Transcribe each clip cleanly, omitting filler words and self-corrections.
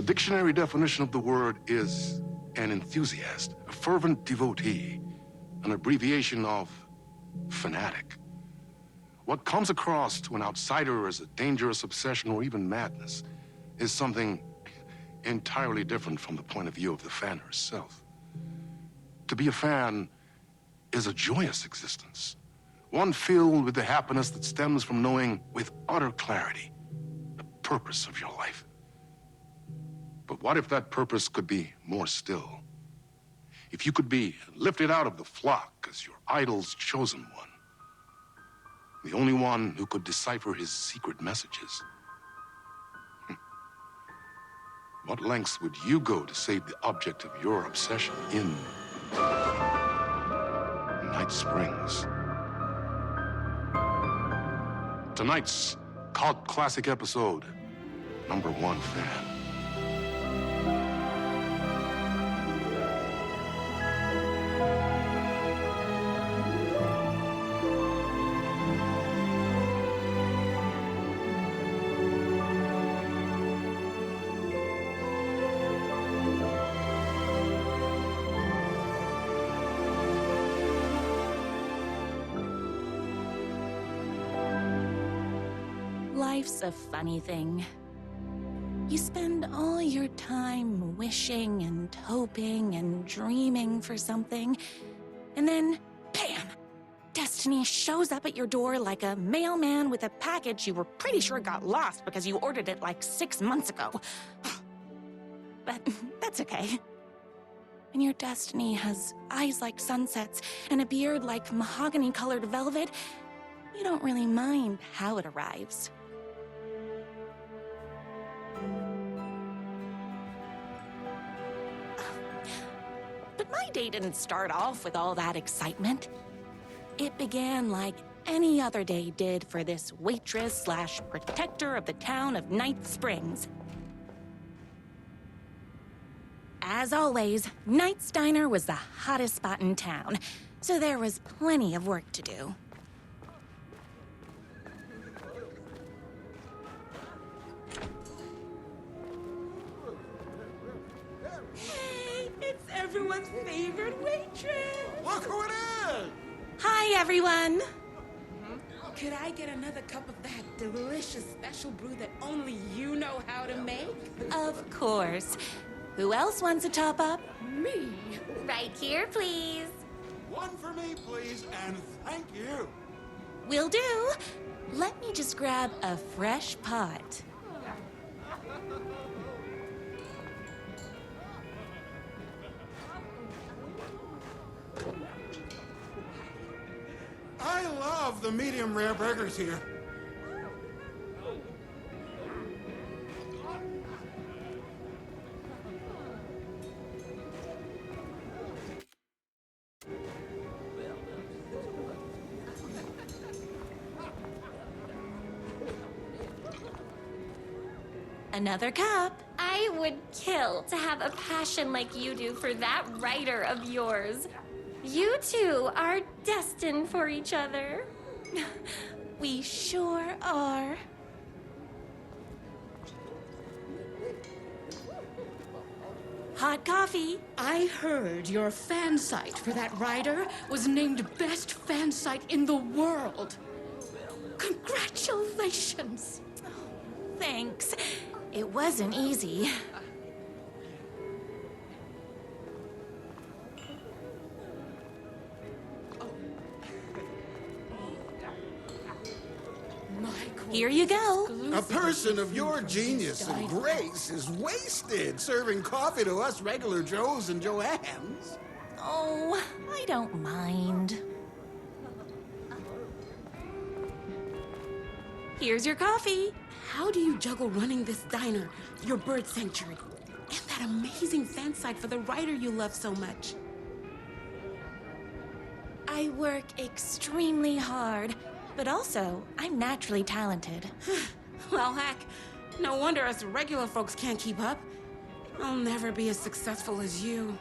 dictionary definition of the word is an enthusiast, a fervent devotee, an abbreviation of fanatic. What comes across to an outsider as a dangerous obsession or even madness is something entirely different from the point of view of the fan herself. To be a fan is a joyous existence, one filled with the happiness that stems from knowing with utter clarity the purpose of your life. But what if that purpose could be more still? If you could be lifted out of the flock as your idol's chosen one, the only one who could decipher his secret messages. What lengths would you go to save the object of your obsession in Night Springs? Tonight's cult classic episode, number one fan. Life's a funny thing. You spend all your time wishing and hoping and dreaming for something, and then, bam! Destiny shows up at your door like a mailman with a package you were pretty sure got lost because you ordered it like 6 months ago. But that's okay. When your destiny has eyes like sunsets and a beard like mahogany-colored velvet, you don't really mind how it arrives. But my day didn't start off with all that excitement. It began like any other day did for this waitress/protector of the town of Night Springs. As always, Night's Diner was the hottest spot in town, so there was plenty of work to do. It's everyone's favorite waitress! Look who it is! Hi, everyone! Could I get another cup of that delicious special brew that only you know how to make? Of course. Who else wants a top-up? Me? Right here, please. One for me, please, and thank you. Will do. Let me just grab a fresh pot. I love the medium rare burgers here. Another cup. I would kill to have a passion like you do for that writer of yours. You two are destined for each other. We sure are. Hot coffee. I heard your fan site for that writer was named best fan site in the world. Congratulations! Thanks. It wasn't easy. Here you go. A person of your genius and grace is wasted serving coffee to us regular Joes and Joannes. Oh, I don't mind. Here's your coffee. How do you juggle running this diner, your bird sanctuary, and that amazing fan site for the writer you love so much? I work extremely hard, but also I'm naturally talented. Well, heck, no wonder us regular folks can't keep up. I'll never be as successful as you.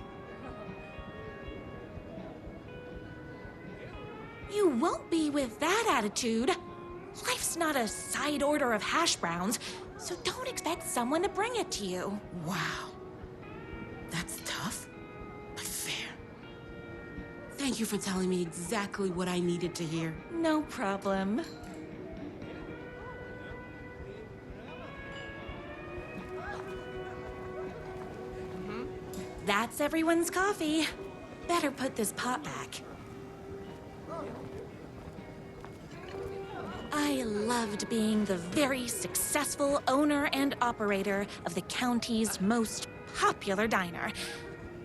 You won't be with that attitude. Life's not a side order of hash browns. So don't expect someone to bring it to you. Wow. That's tough, but fair. Thank you for telling me exactly what I needed to hear. No problem. That's everyone's coffee. Better put this pot back. I loved being the very successful owner and operator of the county's most popular diner.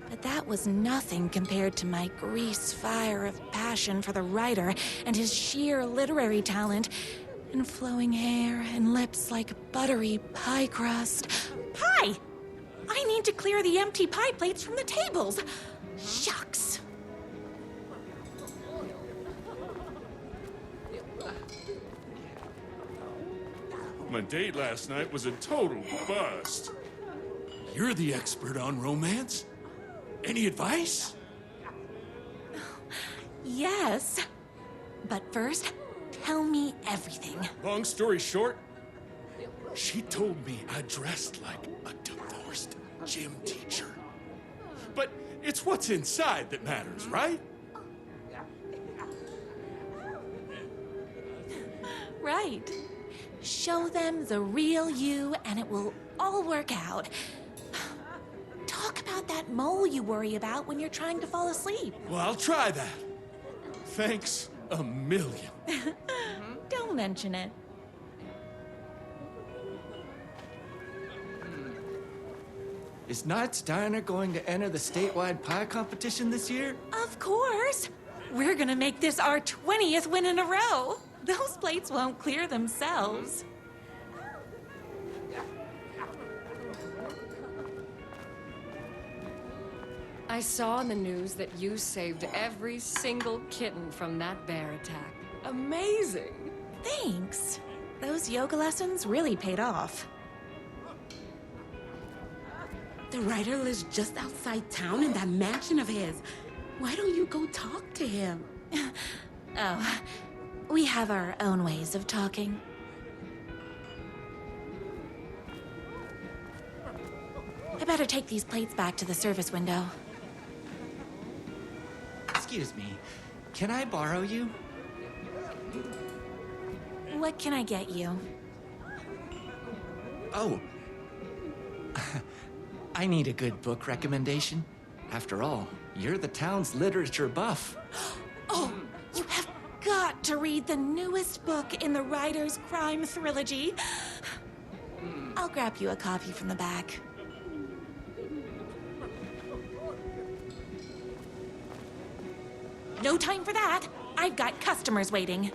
But that was nothing compared to my grease fire of passion for the writer and his sheer literary talent, and flowing hair and lips like buttery pie crust. Pie! I need to clear the empty pie plates from the tables. Shucks. My date last night was a total bust. You're the expert on romance. Any advice? Yes. But first, tell me everything. Long story short, she told me I dressed like a divorced gym teacher. But it's what's inside that matters, right? Right. Show them the real you and it will all work out. Talk about that mole you worry about when you're trying to fall asleep. Well, I'll try that. Thanks a million. Don't mention it. Is Knight's Diner going to enter the statewide pie competition this year? Of course. We're gonna make this our 20th win in a row. Those plates won't clear themselves. I saw in the news that you saved every single kitten from that bear attack. Amazing! Thanks. Those yoga lessons really paid off. The writer lives just outside town in that mansion of his. Why don't you go talk to him? Oh, we have our own ways of talking. I better take these plates back to the service window. Excuse me, can I borrow you? What can I get you? Oh. I need a good book recommendation. After all, you're the town's literature buff. Oh, you have got to read the newest book in the Writer's Crime Trilogy. I'll grab you a copy from the back. No time for that. I've got customers waiting.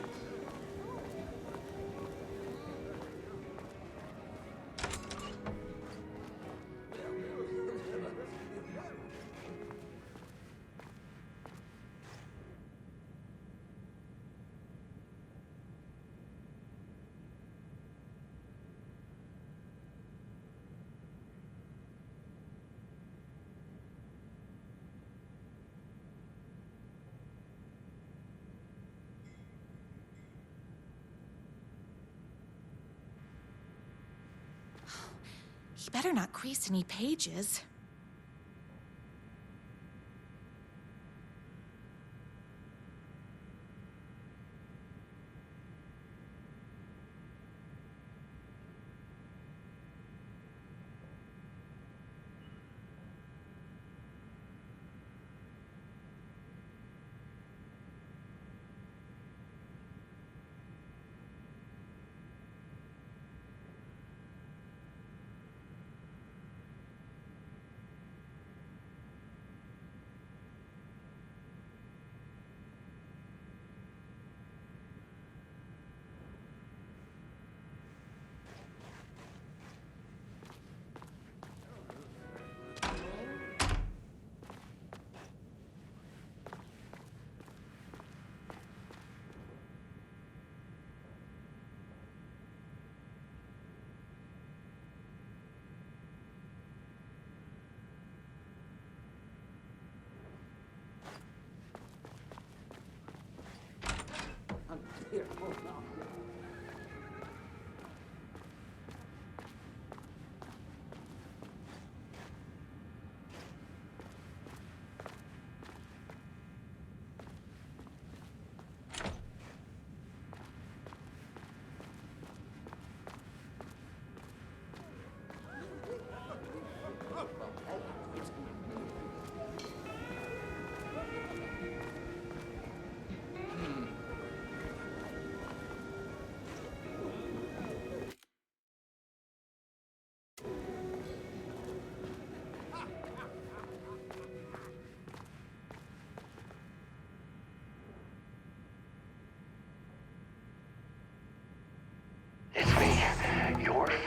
He better not crease any pages.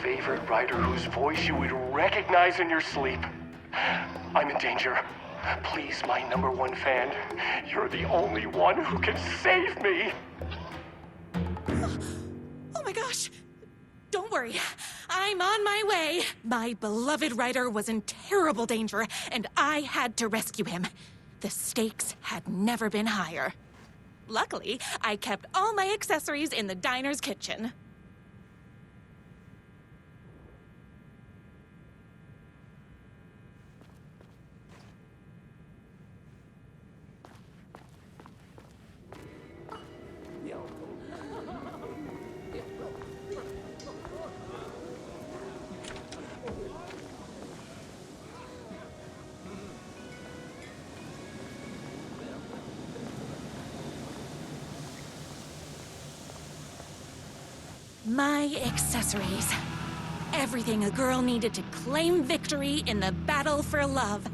favorite writer whose voice you would recognize in your sleep. I'm in danger. Please, my #1 fan, you're the only one who can save me. Oh my gosh! Don't worry. I'm on my way. My beloved writer was in terrible danger, and I had to rescue him. The stakes had never been higher. Luckily, I kept all my accessories in the diner's kitchen. My accessories. Everything a girl needed to claim victory in the battle for love.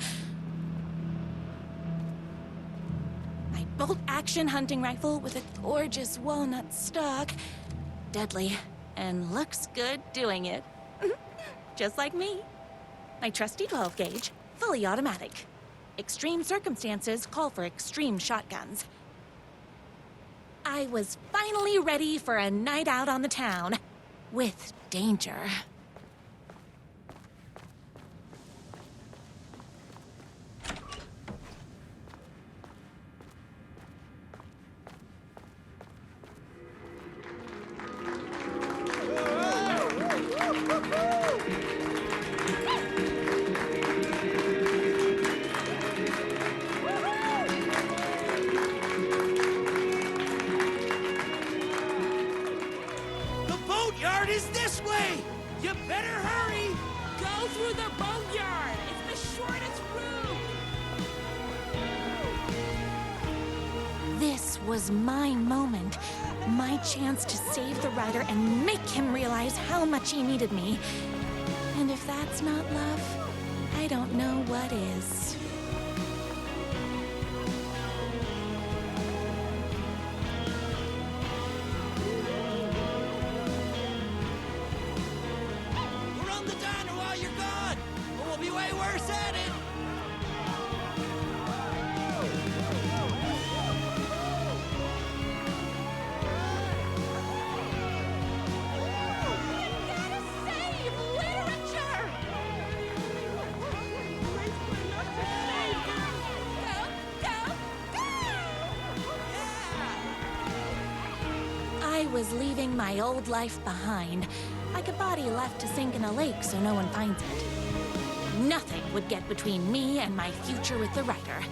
My bolt-action hunting rifle with a gorgeous walnut stock. Deadly, and looks good doing it. Just like me. My trusty 12-gauge, fully automatic. Extreme circumstances call for extreme shotguns. I was finally ready for a night out on the town. With danger. Is this way! You better hurry! Go through the boatyard! It's the shortest route! This was my moment. My chance to save the writer and make him realize how much he needed me. And if that's not love, I don't know what is. I was leaving my old life behind, like a body left to sink in a lake so no one finds it. Nothing would get between me and my future with the writer.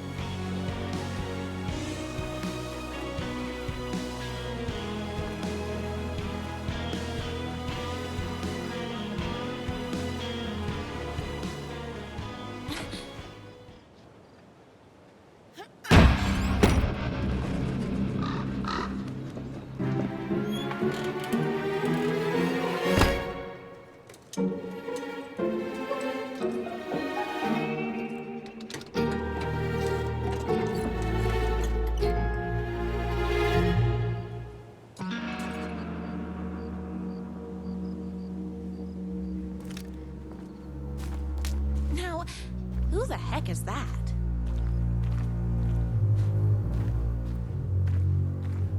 Now, who the heck is that?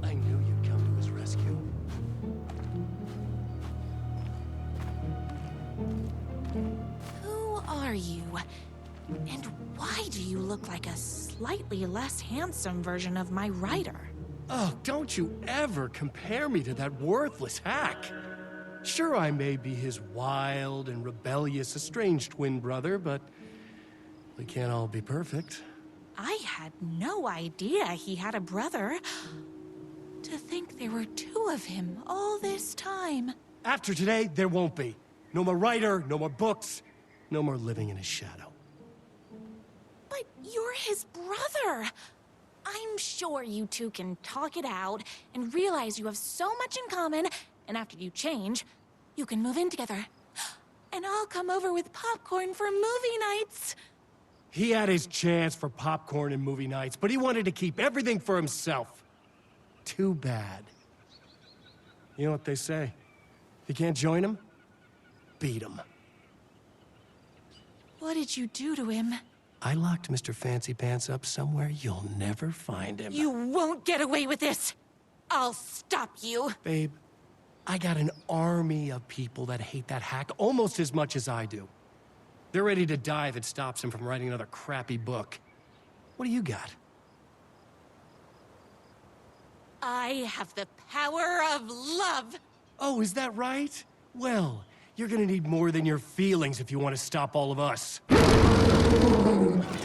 I knew you'd come to his rescue. Who are you? And why do you look like a slightly less handsome version of my writer? Oh, don't you ever compare me to that worthless hack. Sure, I may be his wild and rebellious estranged twin brother, but we can't all be perfect. I had no idea he had a brother. To think there were two of him all this time. After today, there won't be. No more writer, no more books, no more living in his shadow. But you're his brother. I'm sure you two can talk it out and realize you have so much in common, and after you change, you can move in together. And I'll come over with popcorn for movie nights. He had his chance for popcorn and movie nights, but he wanted to keep everything for himself. Too bad. You know what they say? If you can't join him, beat him. What did you do to him? I locked Mr. Fancy Pants up somewhere you'll never find him. You won't get away with this! I'll stop you! Babe, I got an army of people that hate that hack almost as much as I do. They're ready to die if it stops him from writing another crappy book. What do you got? I have the power of love! Oh, is that right? Well, you're gonna need more than your feelings if you want to stop all of us.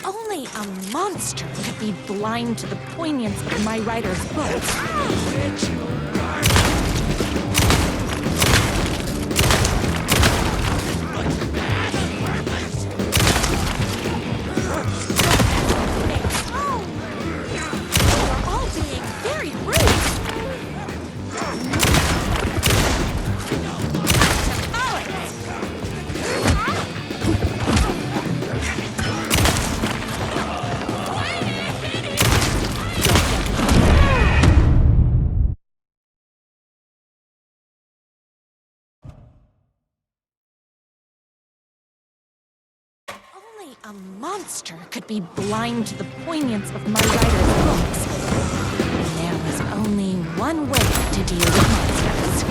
Only a monster could be blind to the poignance of my writer's books. You're all being very rude. Only a monster could be blind to the poignance of my writer's books. There was only one way to deal with monsters.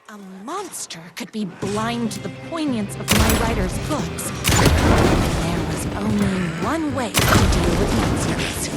A monster could be blind to the poignance of my writer's books. There was only one way to deal with monsters.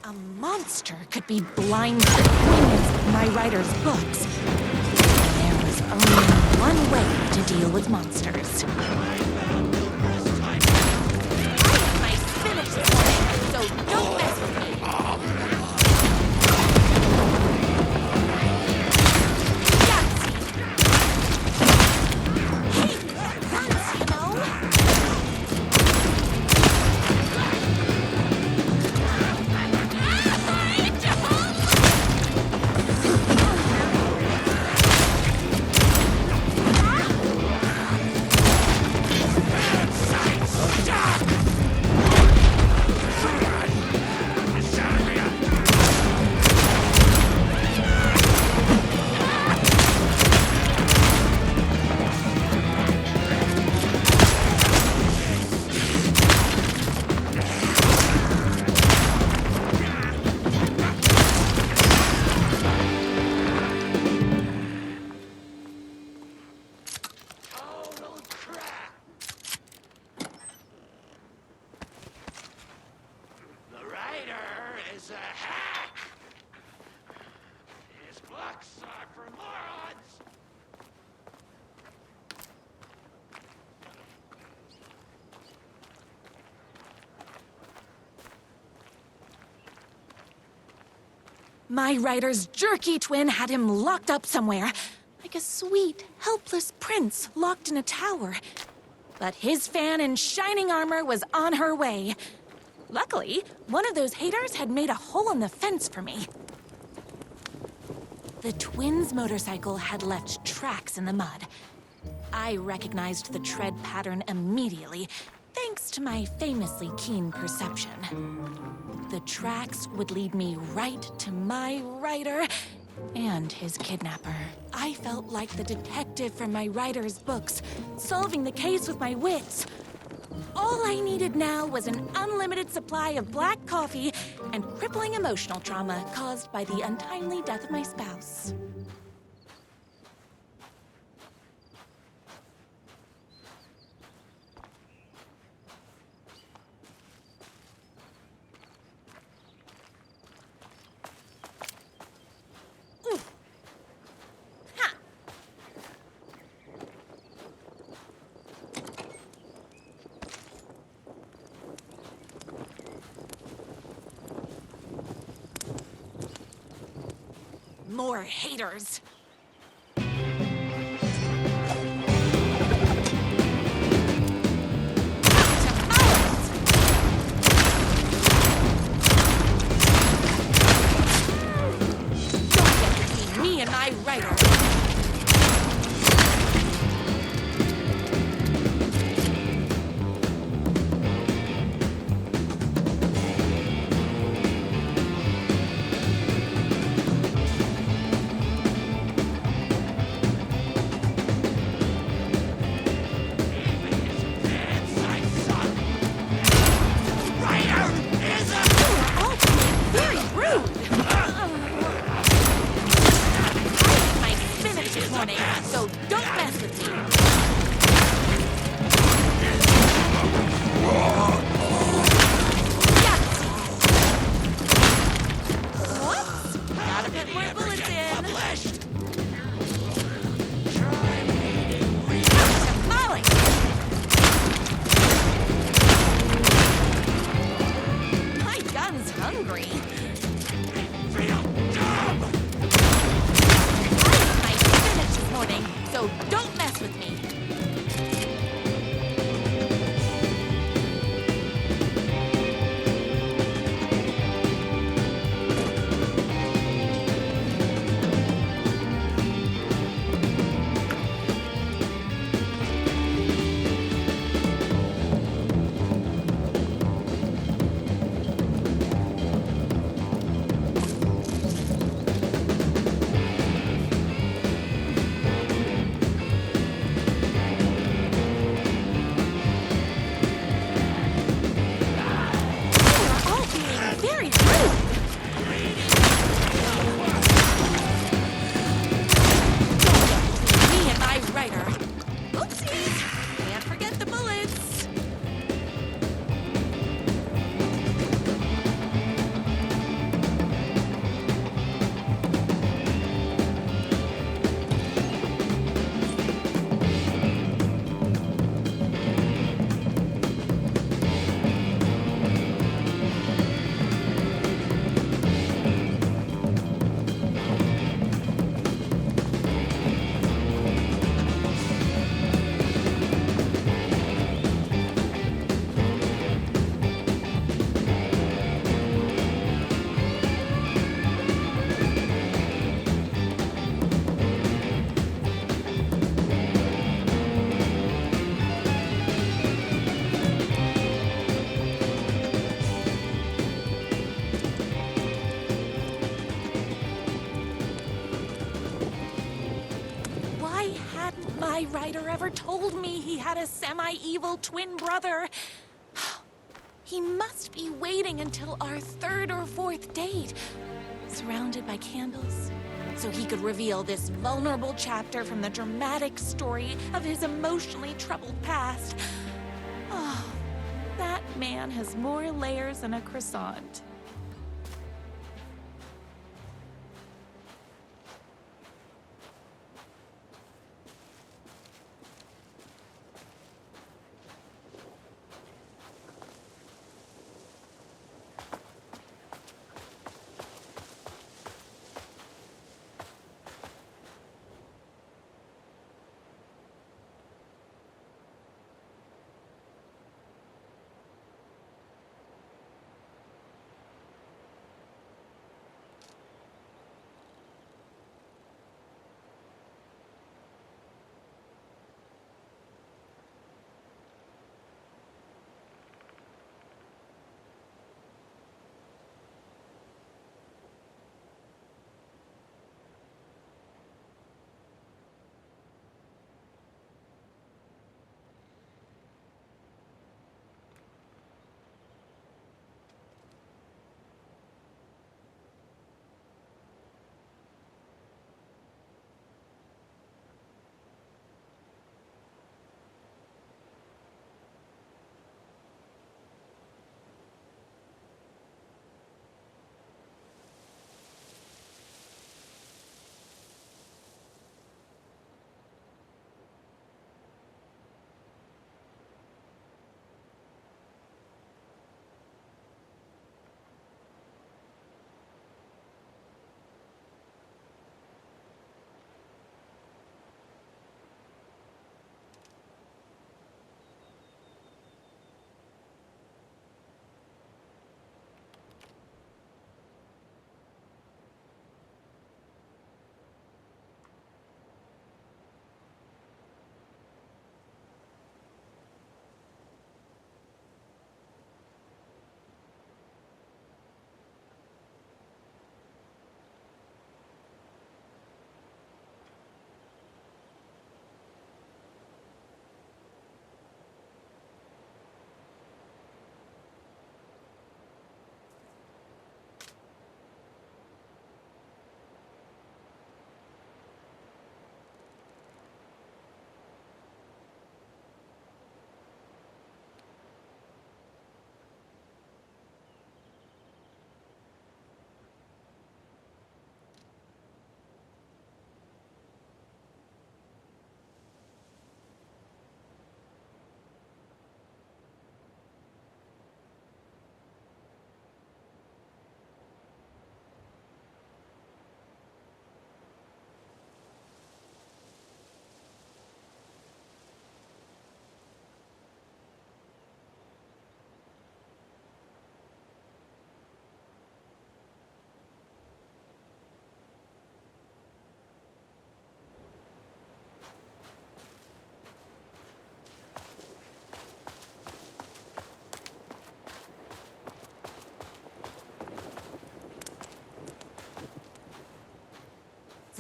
A monster could be blind to the poignance of my writer's books. There was only one way to deal with monsters. I have my spinach this morning, so don't mess with me. Hey, that hurts, you know? My writer's jerky twin had him locked up somewhere. I like a sweet, helpless prince locked in a tower. But his fan in shining armor was on her way. Luckily, one of those haters had made a hole in the fence for me. The twins' motorcycle had left tracks in the mud. I recognized the tread pattern immediately, thanks to my famously keen perception. The tracks would lead me right to my rider and his kidnapper. I felt like the detective from my writer's books, solving the case with my wits. All I needed now was an unlimited supply of black coffee and crippling emotional trauma caused by the untimely death of my spouse. More haters. Me and my writer. So don't mess with me. Whoops! Gotta put more bullets in. Molly! My gun's hungry. So don't mess with me. My writer ever told me he had a semi-evil twin brother. He must be waiting until our third or fourth date, surrounded by candles, so he could reveal this vulnerable chapter from the dramatic story of his emotionally troubled past. Oh, that man has more layers than a croissant.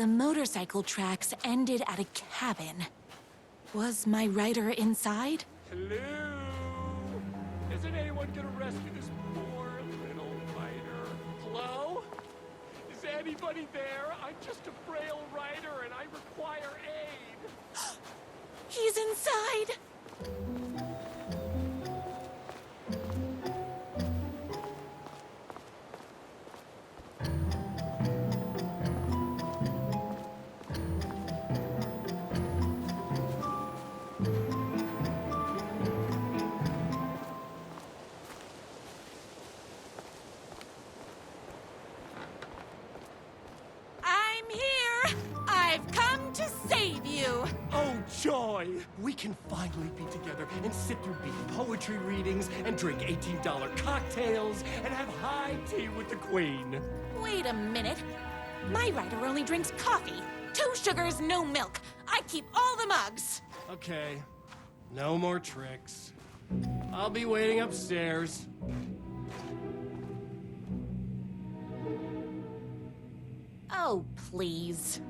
The motorcycle tracks ended at a cabin. Was my rider inside? Hello? Isn't anyone gonna rescue this poor little rider? Hello? Is anybody there? I'm just a frail rider and I require aid. He's inside! I'm here! I've come to save you! Oh, joy! We can finally be together and sit through big poetry readings and drink $18 cocktails and have high tea with the Queen. Wait a minute. My rider only drinks coffee. 2 sugars, no milk. I keep all the mugs. Okay, no more tricks. I'll be waiting upstairs. Oh, please.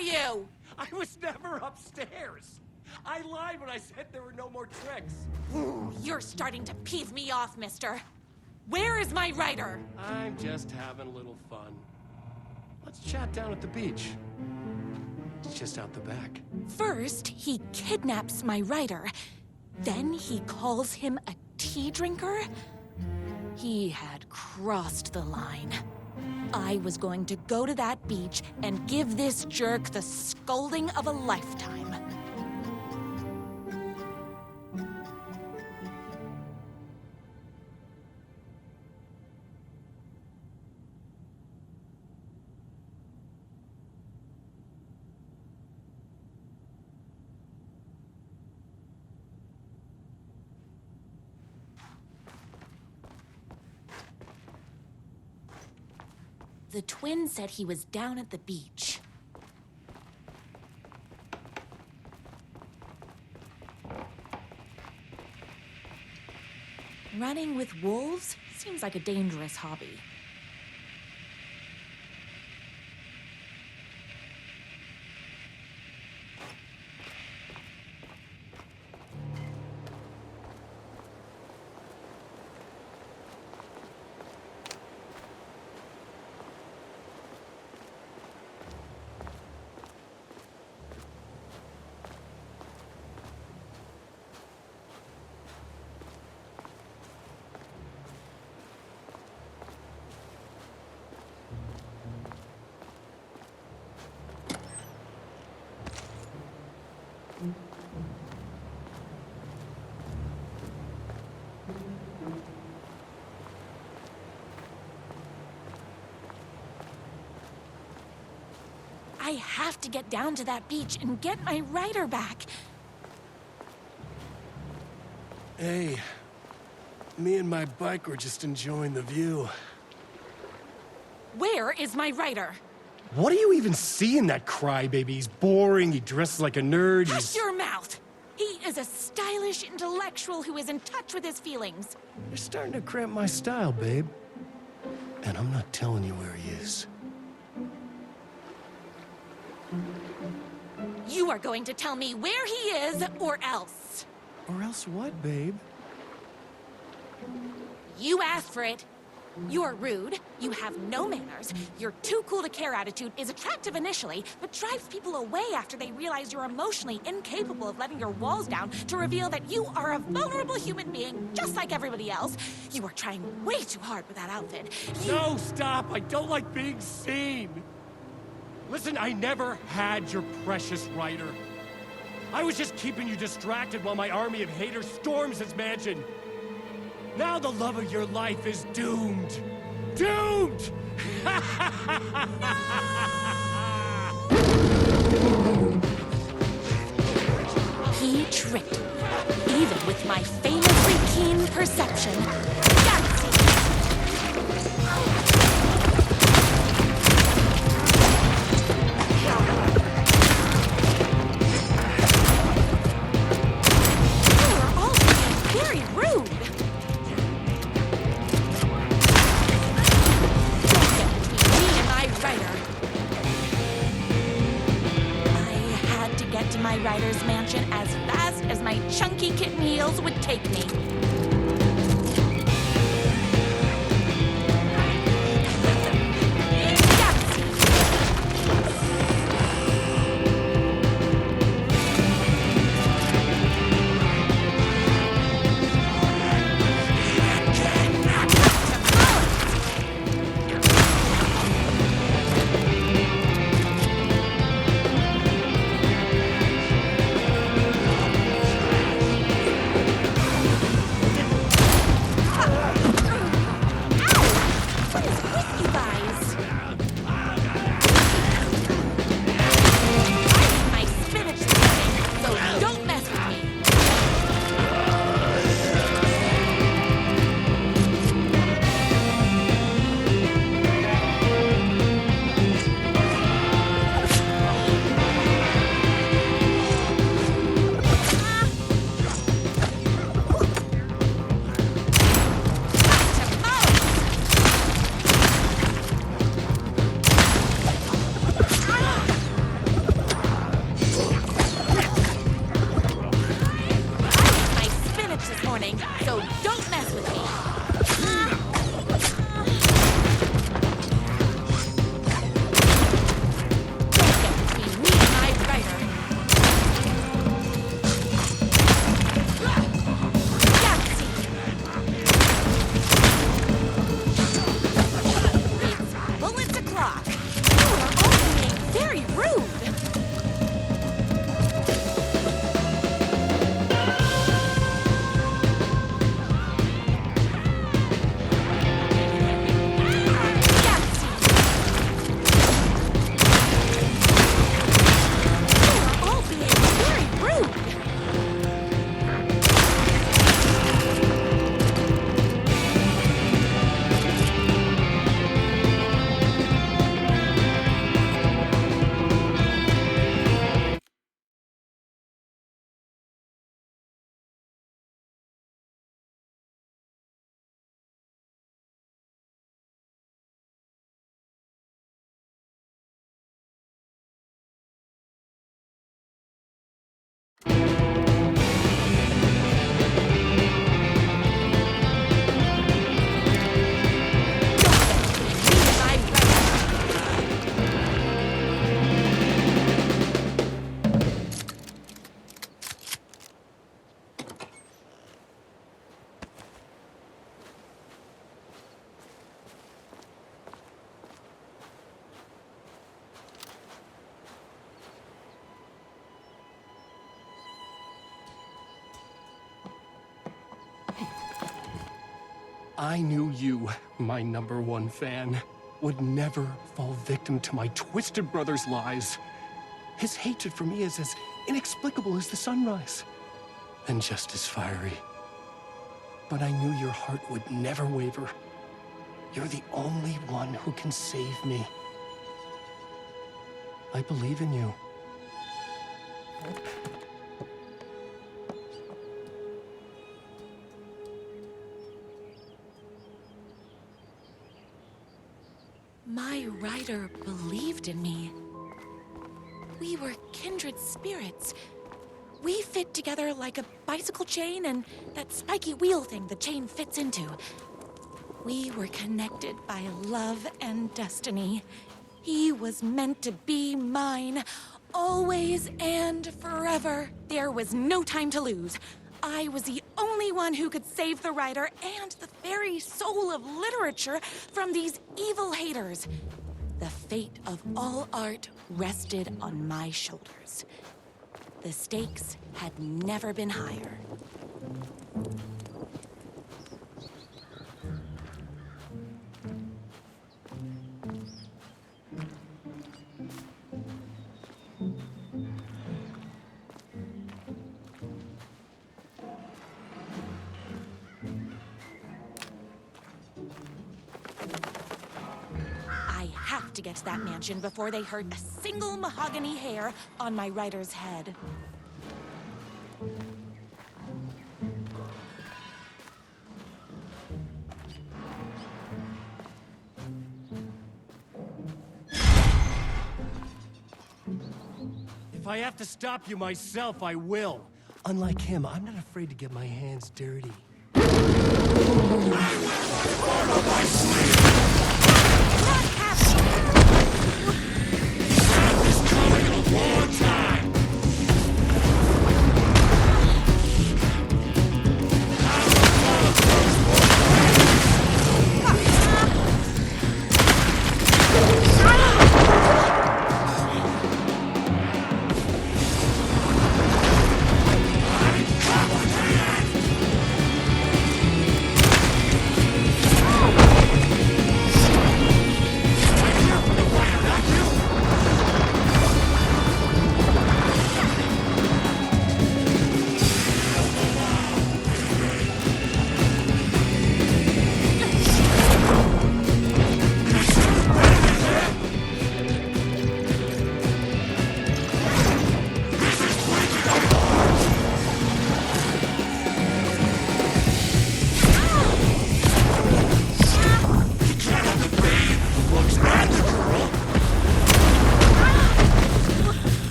You? I was never upstairs. I lied when I said there were no more tricks. Ooh, you're starting to peeve me off, mister. Where is my rider? I'm just having a little fun. Let's chat down at the beach. It's just out the back. First, he kidnaps my rider. Then he calls him a tea drinker. He had crossed the line. I was going to go to that beach and give this jerk the scolding of a lifetime. The twin said he was down at the beach. Running with wolves seems like a dangerous hobby. I have to get down to that beach and get my rider back. Hey, me and my bike were just enjoying the view. Where is my rider? What do you even see in that crybaby? He's boring, he dresses like a nerd, Hush your mouth! He is a stylish intellectual who is in touch with his feelings. You're starting to cramp my style, babe. And I'm not telling you where he is. You are going to tell me where he is, or else. Or else what, babe? You asked for it. You are rude, you have no manners, your too cool to care attitude is attractive initially, but drives people away after they realize you're emotionally incapable of letting your walls down to reveal that you are a vulnerable human being just like everybody else. You are trying way too hard with that outfit. No, stop! I don't like being seen! Listen, I never had your precious rider. I was just keeping you distracted while my army of haters storms his mansion. Now the love of your life is doomed. doomed! He tricked me, even with my famously keen perception. You are all being very rude. Don't get between me and my writer. I had to get to my writer's mansion as fast as my chunky kitten heels would take me. So don't mess with me. Don't get between me and my writer. It's bullets o'clock. You are all being very rude. I knew you, my #1 fan, would never fall victim to my twisted brother's lies. His hatred for me is as inexplicable as the sunrise, and just as fiery. But I knew your heart would never waver. You're the only one who can save me. I believe in you. My writer believed in me. We were kindred spirits. We fit together like a bicycle chain and that spiky wheel thing the chain fits into. We were connected by love and destiny. He was meant to be mine, always and forever. There was no time to lose. I was the only one who could save the writer and the very soul of literature from these evil haters. The fate of all art rested on my shoulders. The stakes had never been higher. have to get to that mansion before they hurt a single mahogany hair on my writer's head. If I have to stop you myself, I will. Unlike him, I'm not afraid to get my hands dirty.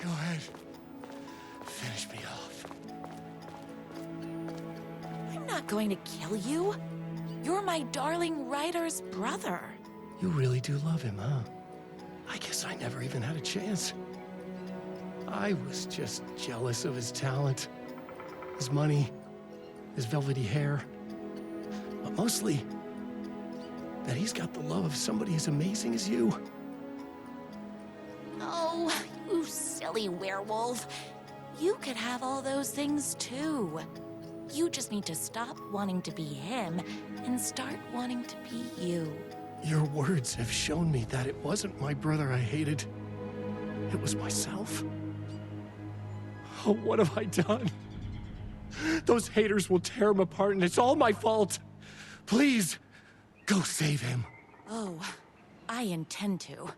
Go ahead. Finish me off. I'm not going to kill you. You're my darling writer's brother. You really do love him, huh? I guess I never even had a chance. I was just jealous of his talent, his money, his velvety hair. But mostly, that he's got the love of somebody as amazing as you. Oh, you silly werewolf. You could have all those things too. You just need to stop wanting to be him and start wanting to be you. Your words have shown me that it wasn't my brother I hated. It was myself. Oh, what have I done? Those haters will tear him apart, and it's all my fault. Please, go save him. Oh, I intend to.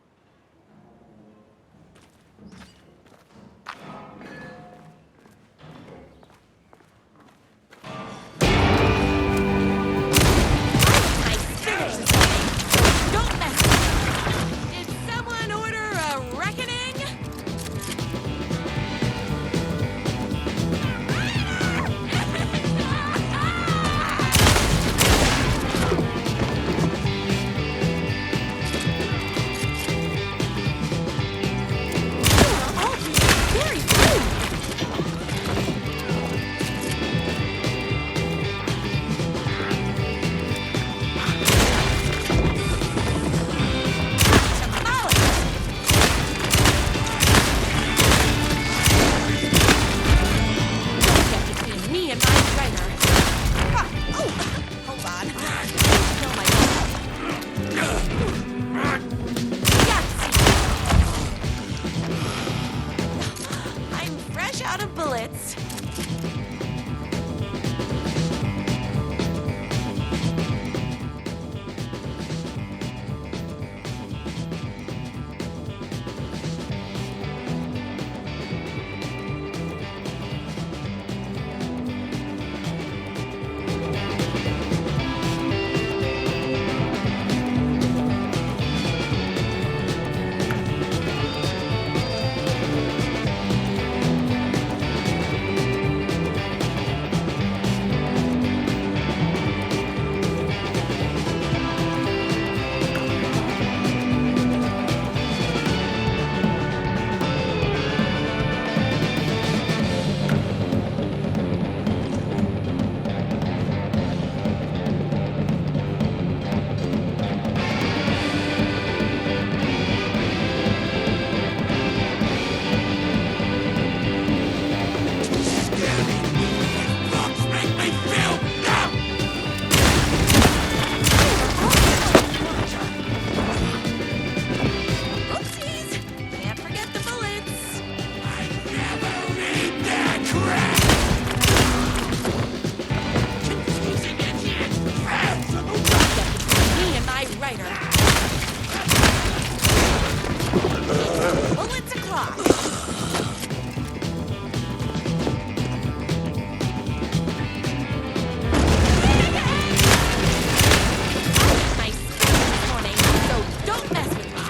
My spirit this morning, so don't mess with me.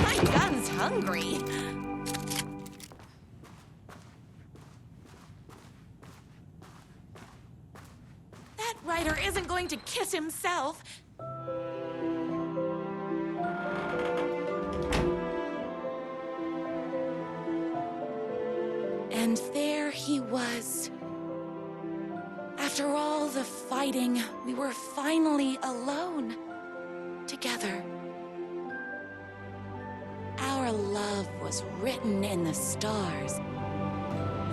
My gun's hungry. That writer isn't going to kiss himself. And there he was. After all the fighting, we were finally alone. Together. Our love was written in the stars.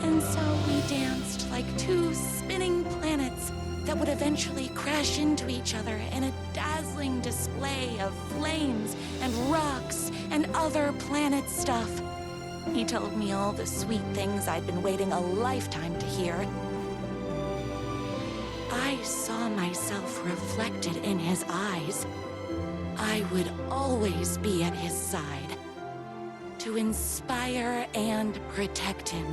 And so we danced like two spinning planets that would eventually crash into each other in a dazzling display of flames and rocks and other planet stuff. He told me all the sweet things I'd been waiting a lifetime to hear. I saw myself reflected in his eyes. I would always be at his side, to inspire and protect him.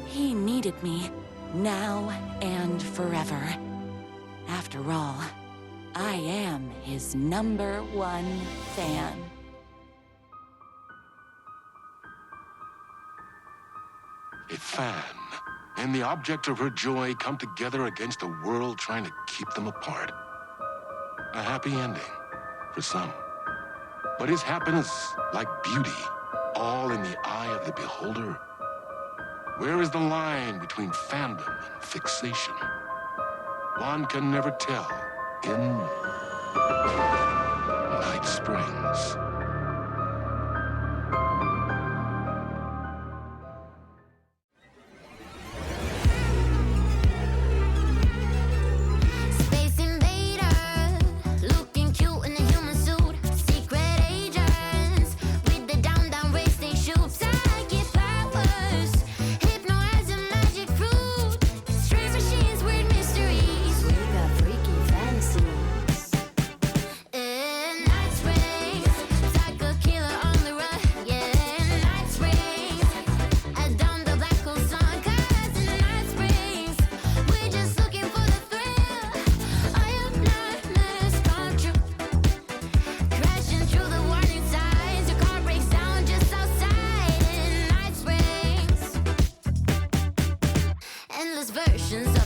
He needed me, now and forever. After all, I am his #1 fan. A fan and the object of her joy come together against a world trying to keep them apart. A happy ending for some. But is happiness, like beauty, all in the eye of the beholder? Where is the line between fandom and fixation? One can never tell in Night Springs. Versions